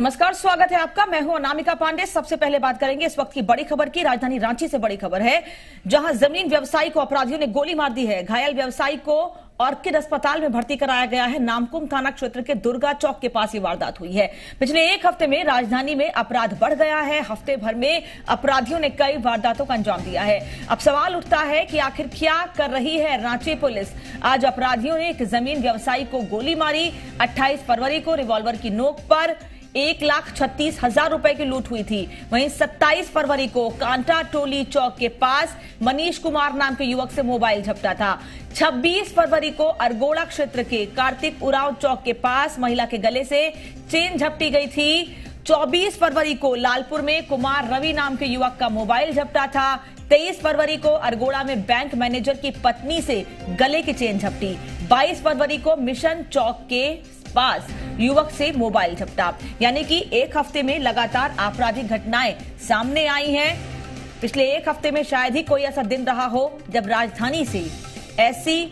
नमस्कार, स्वागत है आपका। मैं हूं अनामिका पांडे। सबसे पहले बात करेंगे इस वक्त की बड़ी खबर की। राजधानी रांची से बड़ी खबर है, जहां जमीन व्यवसायी को अपराधियों ने गोली मार दी है। घायल व्यवसायी को ऑर्किड अस्पताल में भर्ती कराया गया है। नामकुम थाना क्षेत्र के दुर्गा चौक के पास ये वारदात हुई है। पिछले एक हफ्ते में राजधानी में अपराध बढ़ गया है। हफ्ते भर में अपराधियों ने कई वारदातों का अंजाम दिया है। अब सवाल उठता है कि आखिर क्या कर रही है रांची पुलिस। आज अपराधियों ने एक जमीन व्यवसायी को गोली मारी। 28 फरवरी को रिवॉल्वर की नोक पर 1,36,000 रुपए की लूट हुई थी। वहीं 27 फरवरी को कांटा टोली चौक के पास मनीष कुमार नाम के युवक से मोबाइल झपटा था। 26 फरवरी को अरगोड़ा क्षेत्र के कार्तिक उरांव चौक के पास महिला के गले से चेन झपटी गई थी। 24 फरवरी को लालपुर में कुमार रवि नाम के युवक का मोबाइल झपटा था। 23 फरवरी को अरगोड़ा में बैंक मैनेजर की पत्नी से गले की चेन झपटी। 22 फरवरी को मिशन चौक के पास युवक से मोबाइल झपटा। यानी कि एक हफ्ते में लगातार आपराधिक घटनाएं सामने आई हैं। पिछले एक हफ्ते में शायद ही कोई ऐसा दिन रहा हो जब राजधानी से ऐसी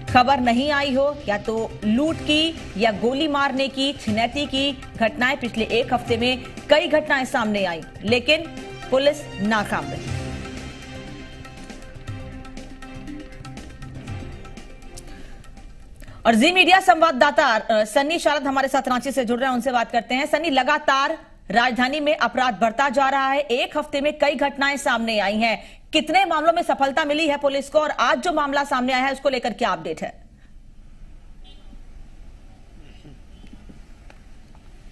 खबर नहीं आई हो, या तो लूट की या गोली मारने की, छिनैती की घटनाएं। पिछले एक हफ्ते में कई घटनाएं सामने आई, लेकिन पुलिस नाकाम रही। और जी मीडिया संवाददाता सन्नी शारद हमारे साथ रांची से जुड़ रहे हैं, उनसे बात करते हैं। सन्नी, लगातार राजधानी में अपराध बढ़ता जा रहा है। एक हफ्ते में कई घटनाएं सामने आई हैं। कितने मामलों में सफलता मिली है पुलिस को, और आज जो मामला सामने आया है उसको लेकर क्या अपडेट है?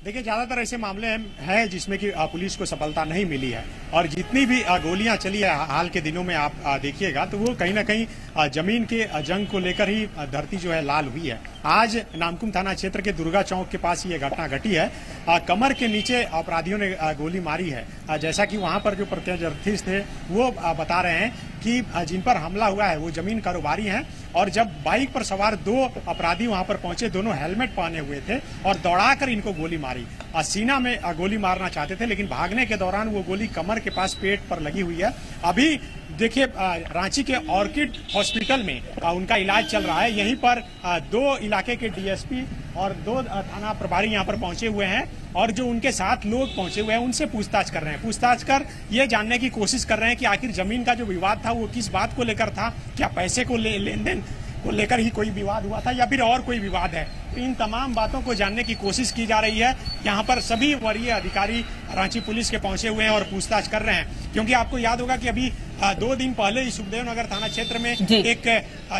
देखिए, ज्यादातर ऐसे मामले हैं जिसमें कि पुलिस को सफलता नहीं मिली है। और जितनी भी गोलियां चली है हाल के दिनों में आप देखिएगा तो वो कहीं ना कहीं जमीन के जंग को लेकर ही धरती जो है लाल हुई है। आज नामकुम थाना क्षेत्र के दुर्गा चौक के पास ये घटना घटी है। कमर के नीचे अपराधियों ने गोली मारी है। जैसा कि वहां पर जो प्रत्यक्षदर्शी थे वो बता रहे हैं कि जिन पर हमला हुआ है वो जमीन कारोबारी हैं। और जब बाइक पर सवार दो अपराधी वहां पर पहुंचे, दोनों हेलमेट पहने हुए थे और दौड़ाकर इनको गोली मारी। सीना में गोली मारना चाहते थे, लेकिन भागने के दौरान वो गोली कमर के पास पेट पर लगी हुई है। अभी देखिए, रांची के ऑर्किड हॉस्पिटल में उनका इलाज चल रहा है। यहीं पर 2 इलाके के डीएसपी और 2 थाना प्रभारी यहाँ पर पहुंचे हुए हैं, और जो उनके साथ लोग पहुंचे हुए हैं उनसे पूछताछ कर रहे हैं। पूछताछ कर ये जानने की कोशिश कर रहे हैं कि आखिर जमीन का जो विवाद था वो किस बात को लेकर था। क्या पैसे को लेन देन को लेकर ही कोई विवाद हुआ था या फिर और कोई विवाद है। तो इन तमाम बातों को जानने की कोशिश की जा रही है। यहाँ पर सभी वरीय अधिकारी रांची पुलिस के पहुंचे हुए हैं और पूछताछ कर रहे हैं। क्योंकि आपको याद होगा कि अभी 2 दिन पहले ही सुखदेव नगर थाना क्षेत्र में एक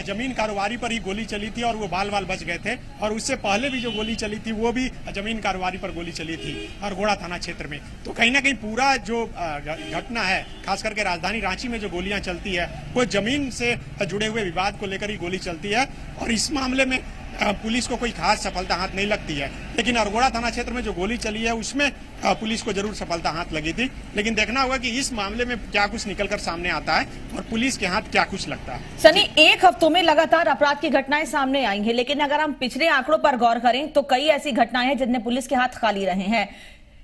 जमीन कारोबारी पर ही गोली चली थी और वो बाल बच गए थे। और उससे पहले भी जो गोली चली थी वो भी जमीन कारोबारी पर गोली चली थी अरगोड़ा थाना क्षेत्र में। तो कहीं ना कहीं पूरा जो घटना है, खास करके राजधानी रांची में जो गोलियां चलती है वो जमीन से जुड़े हुए विवाद को लेकर ही गोली चलती है। और इस मामले में पुलिस को कोई खास सफलता हाथ नहीं लगती है। लेकिन अरगोड़ा थाना क्षेत्र में जो गोली चली है उसमें पुलिस को जरूर सफलता हाथ लगी थी। लेकिन देखना होगा कि इस मामले में क्या कुछ निकलकर सामने आता है और पुलिस के हाथ क्या कुछ लगता है। सनी, एक हफ्तों में लगातार अपराध की घटनाएं सामने आई हैं, लेकिन अगर हम पिछले आंकड़ों पर गौर करें तो कई ऐसी घटनाएं हैं जिनमें पुलिस के हाथ खाली रहे हैं।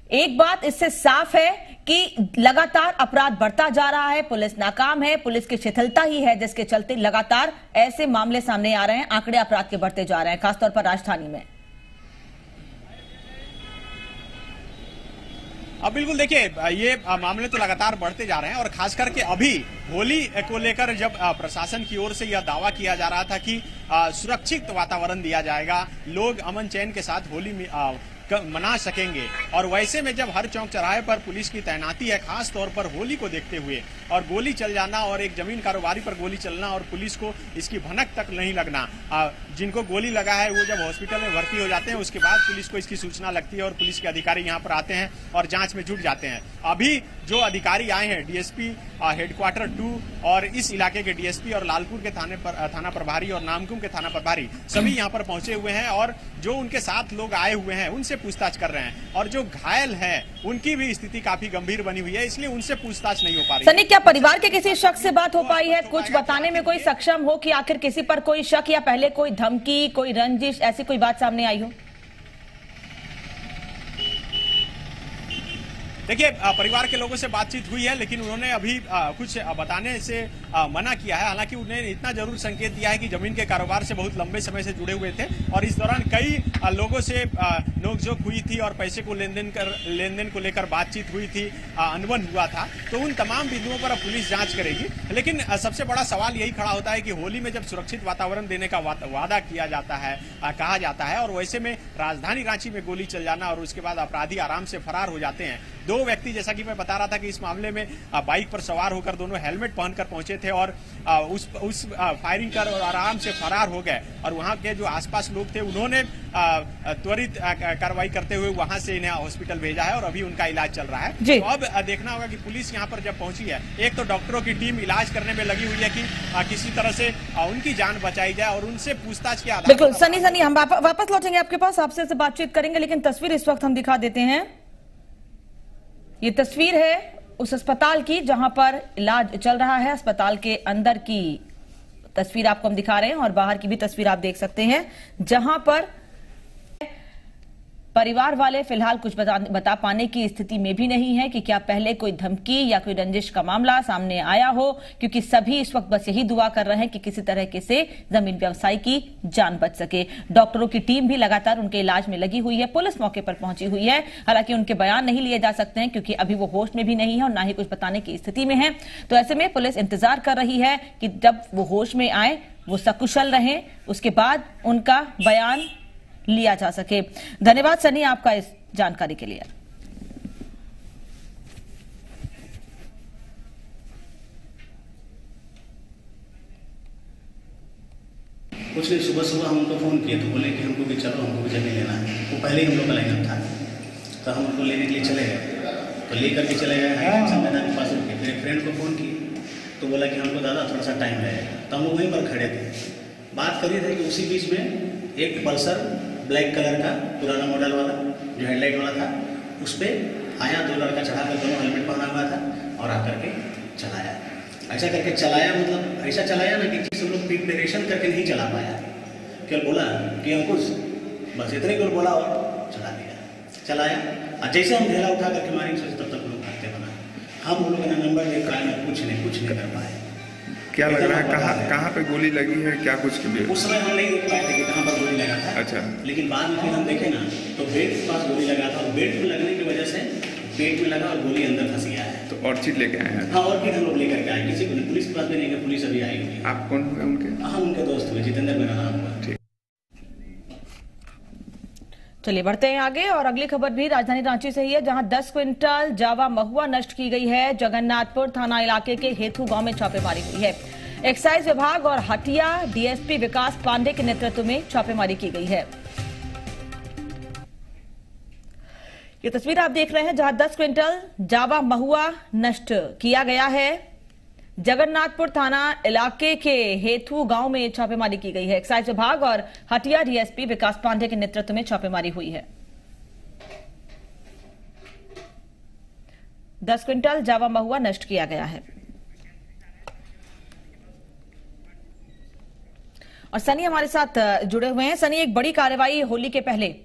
एक बात इससे साफ है कि लगातार अपराध बढ़ता जा रहा है, पुलिस नाकाम है, पुलिस की शिथिलता ही है जिसके चलते लगातार ऐसे मामले सामने आ रहे हैं। आंकड़े अपराध के बढ़ते जा रहे हैं, खासतौर पर राजधानी में। अब बिल्कुल देखिए, ये मामले तो लगातार बढ़ते जा रहे हैं। और खास करके अभी होली को लेकर जब प्रशासन की ओर से यह दावा किया जा रहा था कि सुरक्षित वातावरण दिया जाएगा, लोग अमन चैन के साथ होली में मना सकेंगे। और वैसे में जब हर चौक चौराहे पर पुलिस की तैनाती है, खास तौर पर होली को देखते हुए, और गोली चल जाना और एक जमीन कारोबारी पर गोली चलना और पुलिस को इसकी भनक तक नहीं लगना। जिनको गोली लगा है वो जब हॉस्पिटल में भर्ती हो जाते हैं उसके बाद पुलिस को इसकी सूचना लगती है और पुलिस के अधिकारी यहाँ पर आते हैं और जांच में जुट जाते हैं। अभी जो अधिकारी आए हैं, डीएसपी हेडक्वार्टर 2 और इस इलाके के डीएसपी और लालपुर के थाना प्रभारी और नामकुम के थाना प्रभारी सभी यहाँ पर पहुंचे हुए हैं। और जो उनके साथ लोग आए हुए हैं उनसे पूछताछ कर रहे हैं। और जो घायल है उनकी भी स्थिति काफी गंभीर बनी हुई है, इसलिए उनसे पूछताछ नहीं हो पा रही। सनी, क्या परिवार के किसी शख्स से बात हो पाई है? कुछ बताने में कोई सक्षम हो कि आखिर किसी पर कोई शक या पहले कोई धमकी, कोई रंजिश, ऐसी कोई बात सामने आई हो? देखिए, परिवार के लोगों से बातचीत हुई है, लेकिन उन्होंने अभी कुछ बताने से मना किया है। हालांकि उन्हें इतना जरूर संकेत दिया है कि जमीन के कारोबार से बहुत लंबे समय से जुड़े हुए थे और इस दौरान कई लोगों से नोकझोंक हुई थी और पैसे को लेनदेन को लेकर बातचीत हुई थी, अनबन हुआ था। तो उन तमाम बिंदुओं पर अब पुलिस जांच करेगी। लेकिन सबसे बड़ा सवाल यही खड़ा होता है कि होली में जब सुरक्षित वातावरण देने का वादा किया जाता है, कहा जाता है, और वैसे में राजधानी रांची में गोली चल जाना और उसके बाद अपराधी आराम से फरार हो जाते हैं। दो व्यक्ति, जैसा कि मैं बता रहा था कि इस मामले में बाइक पर सवार होकर दोनों हेलमेट पहनकर पहुंचे थे और उस फायरिंग कर और आराम से फरार हो गए। और वहां के जो आसपास लोग थे उन्होंने त्वरित कार्रवाई करते हुए वहां से इन्हें हॉस्पिटल भेजा है और अभी उनका इलाज चल रहा है। तो अब देखना होगा कि पुलिस यहां पर जब पहुंची है, एक तो डॉक्टरों की टीम इलाज करने में लगी हुई है कि किसी तरह से उनकी जान बचाई जाए और उनसे पूछताछ के आधार। बिल्कुल सनी हम वापस लौटेंगे आपके पास, आपसे बातचीत करेंगे, लेकिन तस्वीर इस वक्त हम दिखा देते हैं। ये तस्वीर है उस अस्पताल की जहां पर इलाज चल रहा है। अस्पताल के अंदर की तस्वीर आपको हम दिखा रहे हैं और बाहर की भी तस्वीर आप देख सकते हैं, जहां पर परिवार वाले फिलहाल कुछ बता पाने की स्थिति में भी नहीं है कि क्या पहले कोई धमकी या कोई रंजिश का मामला सामने आया हो, क्योंकि सभी इस वक्त बस यही दुआ कर रहे हैं कि किसी तरह से जमीन व्यवसायी की जान बच सके। डॉक्टरों की टीम भी लगातार उनके इलाज में लगी हुई है, पुलिस मौके पर पहुंची हुई है। हालांकि उनके बयान नहीं लिए जा सकते हैं क्योंकि अभी वो होश में भी नहीं है और ना ही कुछ बताने की स्थिति में है। तो ऐसे में पुलिस इंतजार कर रही है कि जब वो होश में आए, वो सकुशल रहें, उसके बाद उनका बयान लिया जा सके। धन्यवाद सनी आपका इस जानकारी के लिए। कुछ नहीं, सुबह हम उनको फ़ोन किए तो बोले कि हमको भी चलो, हमको भी जमीन लेना है। वो पहले ही हम लोग का लाइनअप था, तो हम उनको लेने के लिए चले गए। तो लेकर के चले गए मैदान के पास रुके। मेरे फ्रेंड को फ़ोन किए तो बोला कि हमको दादा थोड़ा सा टाइम लगेगा। तो हम लोग वहीं पर खड़े थे, बात कर रहे थे कि उसी बीच में एक पल्सर ब्लैक कलर का पुराना मॉडल वाला जो हेडलाइट वाला था, उस पर आया, दो लड़का चढ़ा कर, दोनों हेलमेट पहना हुआ था और आकर के चलाया। ऐसा करके चलाया, मतलब ऐसा चलाया ना कि किसी लोग प्रिपरेशन करके नहीं चला पाया। केवल बोला कि अंकुश, बस इतने केवल बोला और चला दिया, चलाया। और जैसे हम ढेला उठा करके मारेंगे सोचे, तब तक लोग भागते बना। हम उन लोगों ने नंबर देख कर कुछ नहीं कर पाए। क्या लग रहा है कहाँ पे गोली लगी है, क्या कुछ? उस समय हम नहीं देख पाए थे कि कहाँ पर गोली लगा था। अच्छा। लेकिन बाद में फिर हम देखे ना तो बेड के पास गोली लगा था और बेड में लगने की वजह से पेट में लगा और गोली अंदर फंस गया है। तो और चीज लेके आए हैं? हाँ, और चीज हम लोग लेकर के आए। किसी को पुलिस के पास भी नहीं गए, पुलिस अभी आई हुई। आप कौन हुए उनके? हाँ, उनके दोस्त हुए, जितेंद्र मेरा नाम हुआ। ठीक, चलिए बढ़ते हैं आगे और अगली खबर भी राजधानी रांची से ही है, जहां 10 क्विंटल जावा महुआ नष्ट की गई है। जगन्नाथपुर थाना इलाके के हेथू गांव में छापेमारी हुई है। एक्साइज विभाग और हटिया डीएसपी विकास पांडे के नेतृत्व में छापेमारी की गई है। ये तस्वीर आप देख रहे हैं जहां 10 क्विंटल जावा महुआ नष्ट किया गया है। जगन्नाथपुर थाना इलाके के हेथू गांव में छापेमारी की गई है। एक्साइज विभाग और हटिया डीएसपी विकास पांडे के नेतृत्व में छापेमारी हुई है। 10 क्विंटल जावा महुआ नष्ट किया गया है। और सनी हमारे साथ जुड़े हुए हैं। सनी, एक बड़ी कार्रवाई होली के पहले।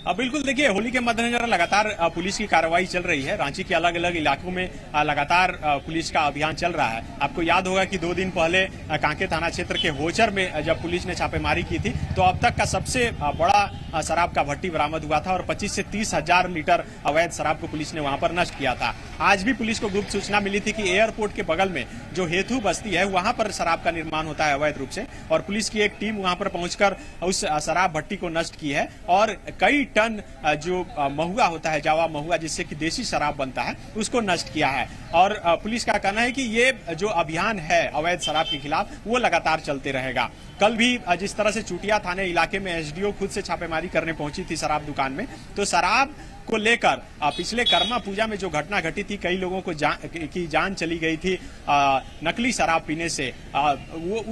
बिल्कुल, देखिए, होली के मद्देनजर लगातार पुलिस की कार्रवाई चल रही है। रांची के अलग अलग इलाकों में लगातार पुलिस का अभियान चल रहा है। आपको याद होगा कि 2 दिन पहले कांके थाना क्षेत्र के होचर में जब पुलिस ने छापेमारी की थी तो अब तक का सबसे बड़ा शराब का भट्टी बरामद हुआ था और 25 से 30 हजार लीटर अवैध शराब को पुलिस ने वहां पर नष्ट किया था। आज भी पुलिस को गुप्त सूचना मिली थी कि एयरपोर्ट के बगल में जो हेथू बस्ती है वहां पर शराब का निर्माण होता है अवैध रूप से, और पुलिस की एक टीम वहां पर पहुंचकर उस शराब भट्टी को नष्ट की है और कई टन जो महुआ होता है, जावा महुआ, जिससे कि देसी शराब बनता है, उसको नष्ट किया है। और पुलिस का कहना है कि ये जो अभियान है अवैध शराब के खिलाफ वो लगातार चलते रहेगा। कल भी जिस तरह से चुटिया थाने इलाके में एसडीओ खुद से छापेमारी करने पहुंची थी शराब दुकान में, तो शराब को लेकर पिछले कर्मा पूजा में जो घटना घटी थी, कई लोगों को की जान चली गई थी नकली शराब पीने से, वो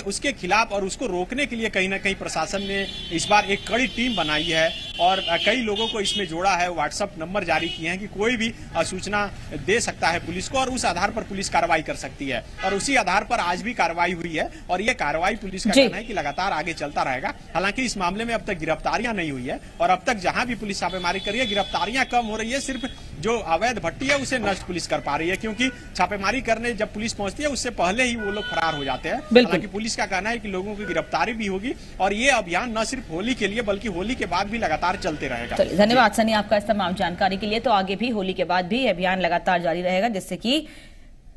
उसके खिलाफ और उसको रोकने के लिए कहीं ना कहीं प्रशासन ने इस बार एक कड़ी टीम बनाई है और कई लोगों को इसमें जोड़ा है, व्हाट्सएप नंबर जारी किए हैं कि कोई भी सूचना दे सकता है पुलिस को और उस आधार पर पुलिस कार्रवाई कर सकती है। और उसी आधार पर आज भी कार्रवाई हुई है और ये कार्रवाई पुलिस का कहना है कि लगातार आगे चलता रहेगा। हालांकि इस मामले में अब तक गिरफ्तारियां नहीं हुई है और अब तक जहां भी पुलिस छापेमारी कर रही है गिरफ्तारियां कम हो रही है, सिर्फ जो अवैध भट्टी है उसे नष्ट पुलिस कर पा रही है, क्योंकि छापेमारी करने जब पुलिस पहुंचती है उससे पहले ही वो लोग फरार हो जाते हैं। हालांकि पुलिस का कहना है कि लोगों की गिरफ्तारी भी होगी और ये अभियान न सिर्फ होली के लिए बल्कि होली के बाद भी लगातार चलते रहेगा। धन्यवाद सनी आपका इस तमाम जानकारी के लिए। तो आगे भी होली के बाद भी अभियान लगातार जारी रहेगा, जिससे कि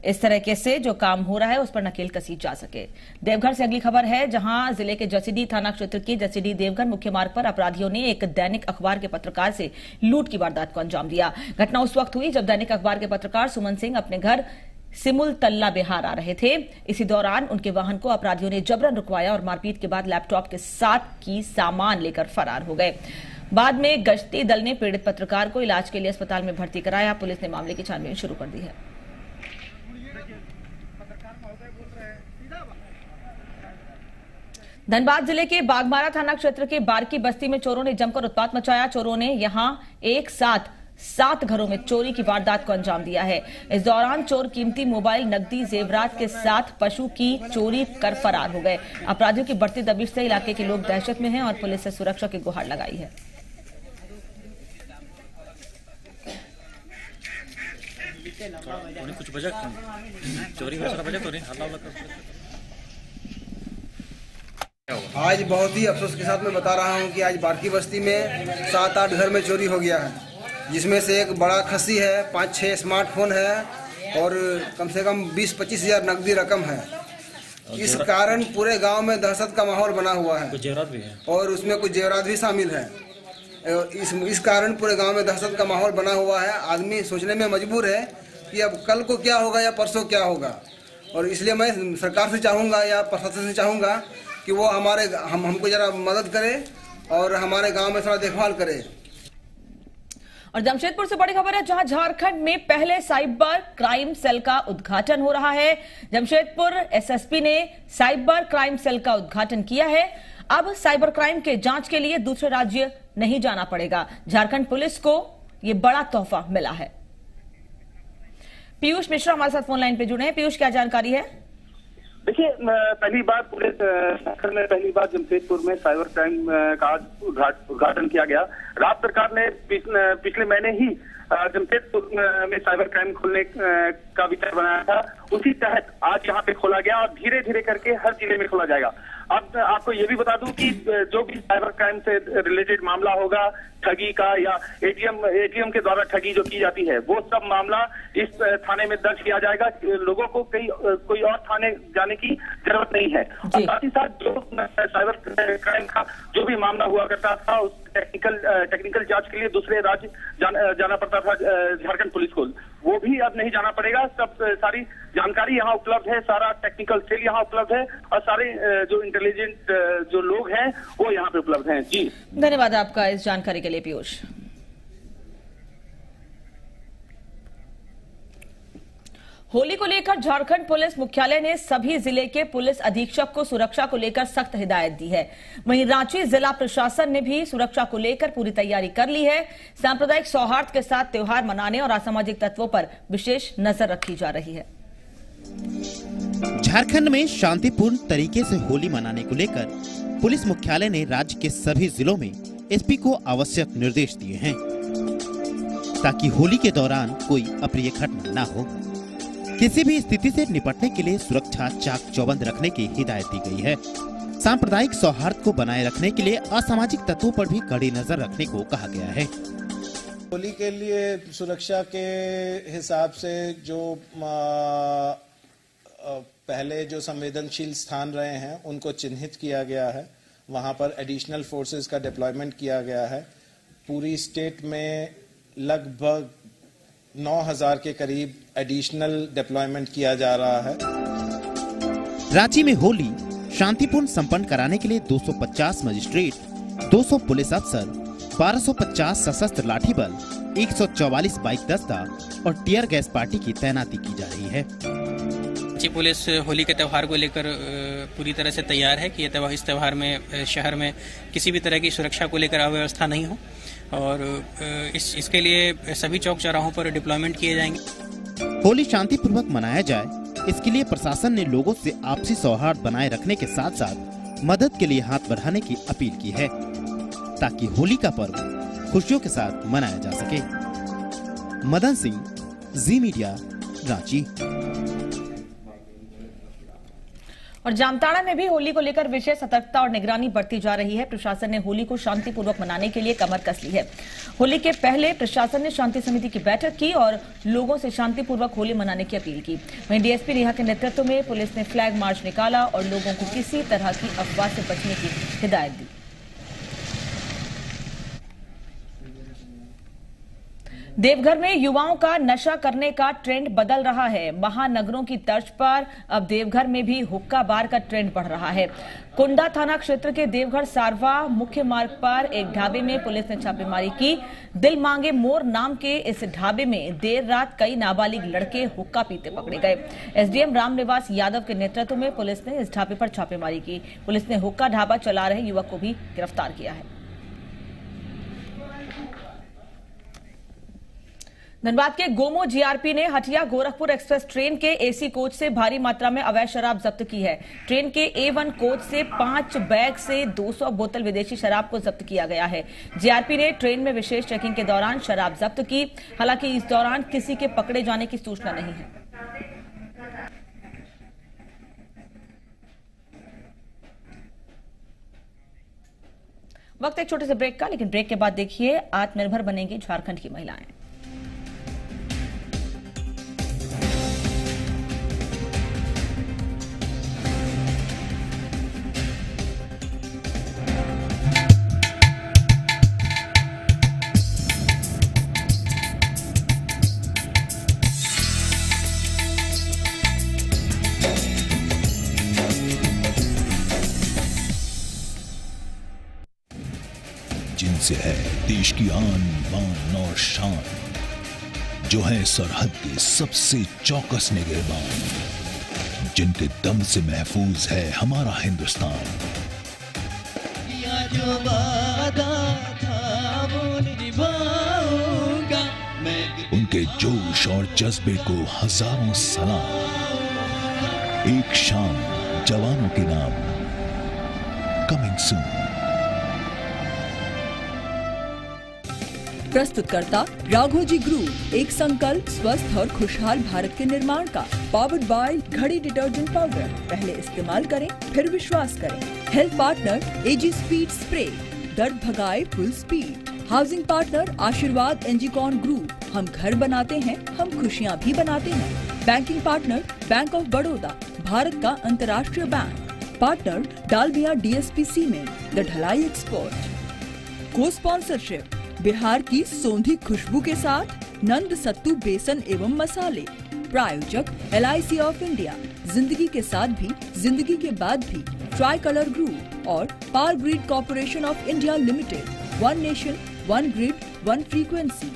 इस तरीके से जो काम हो रहा है उस पर नकेल कसी जा सके। देवघर से अगली खबर है, जहां जिले के जसीडीह थाना क्षेत्र के जसीडीह देवघर मुख्य मार्ग पर अपराधियों ने एक दैनिक अखबार के पत्रकार से लूट की वारदात को अंजाम दिया। घटना उस वक्त हुई जब दैनिक अखबार के पत्रकार सुमन सिंह अपने घर सिमुल तल्ला बिहार आ रहे थे। इसी दौरान उनके वाहन को अपराधियों ने जबरन रुकवाया और मारपीट के बाद लैपटॉप के साथ की सामान लेकर फरार हो गए। बाद में गश्ती दल ने पीड़ित पत्रकार को इलाज के लिए अस्पताल में भर्ती कराया। पुलिस ने मामले की छानबीन शुरू कर दी है। धनबाद जिले के बागमारा थाना क्षेत्र के बारकी बस्ती में चोरों ने जमकर उत्पात मचाया। चोरों ने यहां एक साथ 7 घरों में चोरी की वारदात को अंजाम दिया है। इस दौरान चोर कीमती मोबाइल, नकदी, जेवरात के साथ पशु की चोरी कर फरार हो गए। अपराधियों की बढ़ती दबिश से इलाके के लोग दहशत में हैं और पुलिस से सुरक्षा की गुहार लगाई है। कुछ बजा चोरी तो नहीं। आज बहुत ही अफसोस के साथ मैं बता रहा हूं कि आज बारकी बस्ती में 7-8 घर में चोरी हो गया है, जिसमें से एक बड़ा खस्सी है, 5-6 स्मार्टफोन है और कम से कम 20-25 हज़ार नकदी रकम है। इस कारण पूरे गांव में दहशत का माहौल बना हुआ है, जेवरात भी है और उसमें कुछ जेवरात भी शामिल है। इस कारण पूरे गांव में दहशत का माहौल बना हुआ है। आदमी सोचने में मजबूर है कि अब कल को क्या होगा या परसों क्या होगा। और इसलिए मैं सरकार से चाहूँगा या प्रशासन से चाहूँगा कि वो हमको जरा मदद करे और हमारे गांव में थोड़ा देखभाल करे। और जमशेदपुर से बड़ी खबर है, जहां झारखंड में पहले साइबर क्राइम सेल का उद्घाटन हो रहा है। जमशेदपुर एसएसपी ने साइबर क्राइम सेल का उद्घाटन किया है। अब साइबर क्राइम के जांच के लिए दूसरे राज्य नहीं जाना पड़ेगा। झारखंड पुलिस को यह बड़ा तोहफा मिला है। पीयूष मिश्रा हमारे साथ फोन लाइन पे जुड़े हैं। पीयूष, क्या जानकारी है? देखिए, पहली बार पूरे झारखंड में पहली बार जमशेदपुर में साइबर क्राइम का उद्घाटन किया गया। राज्य सरकार ने पिछले महीने ही जमशेदपुर में साइबर क्राइम खोलने का विचार बनाया था। उसी तहत आज यहाँ पे खोला गया और धीरे धीरे करके हर जिले में खोला जाएगा। अब आपको ये भी बता दूं कि जो भी साइबर क्राइम से रिलेटेड मामला होगा, ठगी का या एटीएम के द्वारा ठगी जो की जाती है, वो सब मामला इस थाने में दर्ज किया जाएगा। लोगों को कोई और थाने जाने की जरूरत नहीं है। और साथ ही साथ जो साइबर क्राइम का जो भी मामला हुआ करता था, उस टेक्निकल जांच के लिए दूसरे राज्य जाना पड़ता था झारखंड पुलिस को, वो भी अब नहीं जाना पड़ेगा। सब सारी जानकारी यहाँ उपलब्ध है, सारा टेक्निकल सेल यहाँ उपलब्ध है और सारे जो इंटेलिजेंट जो लोग हैं वो यहाँ पे उपलब्ध हैं। जी, धन्यवाद आपका इस जानकारी के लिए पीयूष। होली को लेकर झारखंड पुलिस मुख्यालय ने सभी जिले के पुलिस अधीक्षक को सुरक्षा को लेकर सख्त हिदायत दी है। वहीं रांची जिला प्रशासन ने भी सुरक्षा को लेकर पूरी तैयारी कर ली है। सांप्रदायिक सौहार्द के साथ त्योहार मनाने और असामाजिक तत्वों पर विशेष नजर रखी जा रही है। झारखंड में शांतिपूर्ण तरीके से होली मनाने को लेकर पुलिस मुख्यालय ने राज्य के सभी जिलों में एसपी को आवश्यक निर्देश दिए हैं, ताकि होली के दौरान कोई अप्रिय घटना न हो। किसी भी स्थिति से निपटने के लिए सुरक्षा चाक चौबंद रखने की हिदायत दी गई है। सांप्रदायिक सौहार्द को बनाए रखने के लिए असामाजिक तत्वों पर भी कड़ी नजर रखने को कहा गया है। होली के लिए सुरक्षा के हिसाब से जो पहले जो संवेदनशील स्थान रहे हैं उनको चिन्हित किया गया है। वहां पर एडिशनल फोर्सेस का डिप्लॉयमेंट किया गया है। पूरी स्टेट में लगभग 9,000 के करीब एडिशनल डिप्लॉयमेंट किया जा रहा है। रांची में होली शांतिपूर्ण संपन्न कराने के लिए 250 मजिस्ट्रेट, 200 पुलिस अफसर, 1250 सशस्त्र लाठी बल, 144 बाइक दस्ता और टीयर गैस पार्टी की तैनाती की जा रही है। रांची पुलिस होली के त्यौहार को लेकर पूरी तरह से तैयार है कि इस त्यौहार में शहर में किसी भी तरह की सुरक्षा को लेकर अव्यवस्था नहीं हो और इसके लिए सभी चौक चौराहों पर डिप्लॉयमेंट किए जाएंगे। होली शांतिपूर्वक मनाया जाए, इसके लिए प्रशासन ने लोगों से आपसी सौहार्द बनाए रखने के साथ साथ मदद के लिए हाथ बढ़ाने की अपील की है ताकि होली का पर्व खुशियों के साथ मनाया जा सके। मदन सिंह, जी मीडिया, रांची। और जामताड़ा में भी होली को लेकर विशेष सतर्कता और निगरानी बढ़ती जा रही है। प्रशासन ने होली को शांतिपूर्वक मनाने के लिए कमर कस ली है। होली के पहले प्रशासन ने शांति समिति की बैठक की और लोगों से शांतिपूर्वक होली मनाने की अपील की। वहीं डीएसपी नेहा के नेतृत्व में पुलिस ने फ्लैग मार्च निकाला और लोगों को किसी तरह की अफवाह से बचने की हिदायत दी। देवघर में युवाओं का नशा करने का ट्रेंड बदल रहा है। महानगरों की तर्ज पर अब देवघर में भी हुक्का बार का ट्रेंड बढ़ रहा है। कुंडा थाना क्षेत्र के देवघर सारवा मुख्य मार्ग पर एक ढाबे में पुलिस ने छापेमारी की। दिल मांगे मोर नाम के इस ढाबे में देर रात कई नाबालिग लड़के हुक्का पीते पकड़े गए। एसडीएम रामनिवास यादव के नेतृत्व में पुलिस ने इस ढाबे पर छापेमारी की। पुलिस ने हुक्का ढाबा चला रहे युवक को भी गिरफ्तार किया है। धनबाद के गोमो जीआरपी ने हटिया गोरखपुर एक्सप्रेस ट्रेन के एसी कोच से भारी मात्रा में अवैध शराब जब्त की है। ट्रेन के A1 कोच से 5 बैग से 200 बोतल विदेशी शराब को जब्त किया गया है। जीआरपी ने ट्रेन में विशेष चेकिंग के दौरान शराब जब्त की। हालांकि इस दौरान किसी के पकड़े जाने की सूचना नहीं है। वक्त एक छोटे से ब्रेक का, लेकिन ब्रेक के बाद देखिए आत्मनिर्भर बनेंगी झारखंड की महिलाएं। जिनसे है देश की आन बान और शान, जो है सरहद के सबसे चौकस निगहबान, जिनके दम से महफूज है हमारा हिंदुस्तान। जो वादा था वो निभाऊंगा मैं, उनके जोश और जज्बे को हजारों सलाम। एक शाम जवानों के नाम, कमिंग सून। प्रस्तुतकर्ता राघोजी ग्रुप, एक संकल्प स्वस्थ और खुशहाल भारत के निर्माण का। पावर्ड बाय घड़ी डिटर्जेंट पाउडर, पहले इस्तेमाल करें फिर विश्वास करें। हेल्थ पार्टनर एजी स्पीड स्प्रे, दर्द भगाए फुल स्पीड। हाउसिंग पार्टनर आशीर्वाद एनजीकॉन ग्रुप, हम घर बनाते हैं हम खुशियाँ भी बनाते हैं। Banking partner bank of Baroda, Bharat का अंतर्राष्ट्रीय बैंक। Partner Dalmia DSP cement, the ढलाई एक्सपर्ट। को स्पॉन्सरशिप बिहार की सौंधी खुशबू के साथ नंद सत्तू बेसन एवं मसाले। प्रायोजक LIC ऑफ इंडिया, जिंदगी के साथ भी जिंदगी के बाद भी। ट्राई कलर ग्रुप और power grid corporation of India limited. One nation one grid one frequency.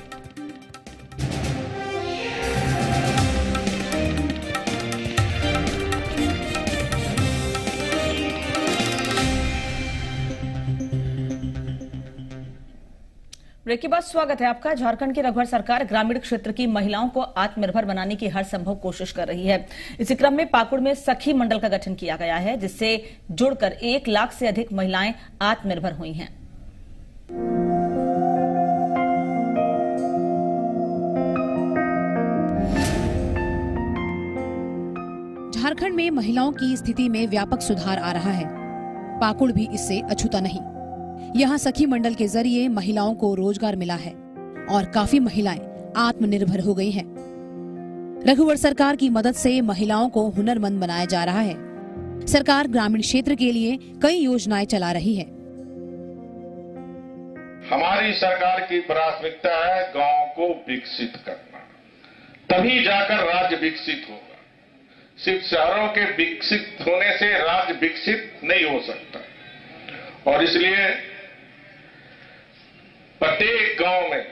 Break के बाद स्वागत है आपका। झारखंड की रघुवर सरकार ग्रामीण क्षेत्र की महिलाओं को आत्मनिर्भर बनाने की हर संभव कोशिश कर रही है। इसी क्रम में पाकुड़ में सखी मंडल का गठन किया गया है, जिससे जुड़कर 1 लाख से अधिक महिलाएं आत्मनिर्भर हुई हैं। झारखंड में महिलाओं की स्थिति में व्यापक सुधार आ रहा है। पाकुड़ भी इससे अछूता नहीं। यहाँ सखी मंडल के जरिए महिलाओं को रोजगार मिला है और काफी महिलाएं आत्मनिर्भर हो गई हैं। रघुवर सरकार की मदद से महिलाओं को हुनरमंद बनाया जा रहा है। सरकार ग्रामीण क्षेत्र के लिए कई योजनाएं चला रही है। हमारी सरकार की प्राथमिकता है गांव को विकसित करना, तभी जाकर राज्य विकसित होगा। सिर्फ शहरों के विकसित होने से राज्य विकसित नहीं हो सकता और इसलिए प्रत्येक गांव में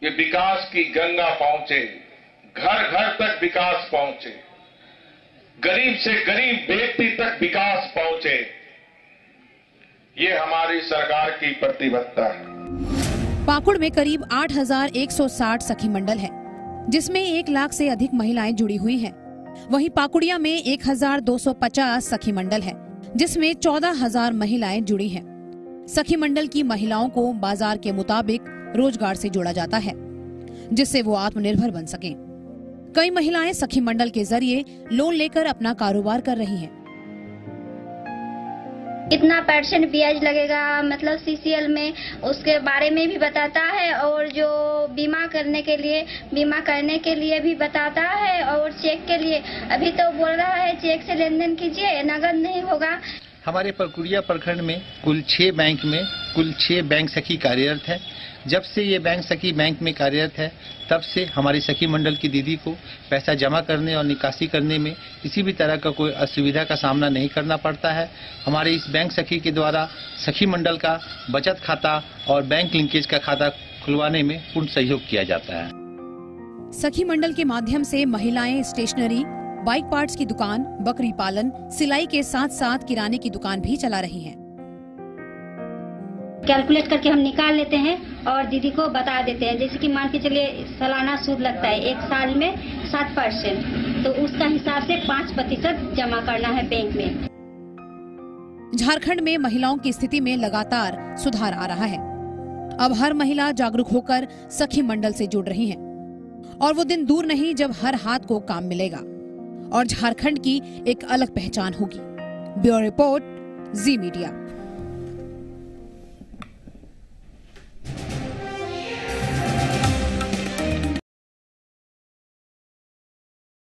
ये विकास की गंगा पहुंचे, घर घर तक विकास पहुंचे, गरीब से गरीब व्यक्ति तक विकास पहुंचे, ये हमारी सरकार की प्रतिबद्धता है। पाकुड़ में करीब 8,160 सखी मंडल है, जिसमें 1 लाख से अधिक महिलाएं जुड़ी हुई हैं। वहीं पाकुड़िया में 1,250 सखी मंडल है, जिसमें 14,000 महिलाएं जुड़ी हैं। सखी मंडल की महिलाओं को बाजार के मुताबिक रोजगार से जोड़ा जाता है, जिससे वो आत्मनिर्भर बन सकें। कई महिलाएं सखी मंडल के जरिए लोन लेकर अपना कारोबार कर रही हैं। कितना % ब्याज लगेगा, मतलब CCL में उसके बारे में भी बताता है, और जो बीमा करने के लिए भी बताता है, और चेक के लिए अभी तो बोल रहा है चेक से लेन देन कीजिए, नगद नहीं होगा। हमारे पाकुड़िया प्रखंड में कुल 6 बैंक में कुल 6 बैंक सखी कार्यरत है। जब से ये बैंक सखी बैंक में कार्यरत है, तब से हमारी सखी मंडल की दीदी को पैसा जमा करने और निकासी करने में किसी भी तरह का कोई असुविधा का सामना नहीं करना पड़ता है। हमारे इस बैंक सखी के द्वारा सखी मंडल का बचत खाता और बैंक लिंकेज का खाता खुलवाने में पूर्ण सहयोग किया जाता है। सखी मंडल के माध्यम से महिलाएं स्टेशनरी, बाइक पार्ट्स की दुकान, बकरी पालन, सिलाई के साथ साथ किराने की दुकान भी चला रही हैं। कैलकुलेट करके हम निकाल लेते हैं और दीदी को बता देते हैं। जैसे कि मान के चलिए सालाना सूद लगता है 1 साल में 7%, तो उसका हिसाब से 5% जमा करना है बैंक में। झारखंड में महिलाओं की स्थिति में लगातार सुधार आ रहा है। अब हर महिला जागरूक होकर सखी मंडल से जुड़ रही है, और वो दिन दूर नहीं जब हर हाथ को काम मिलेगा और झारखंड की एक अलग पहचान होगी। ब्यूरो रिपोर्ट, जी मीडिया।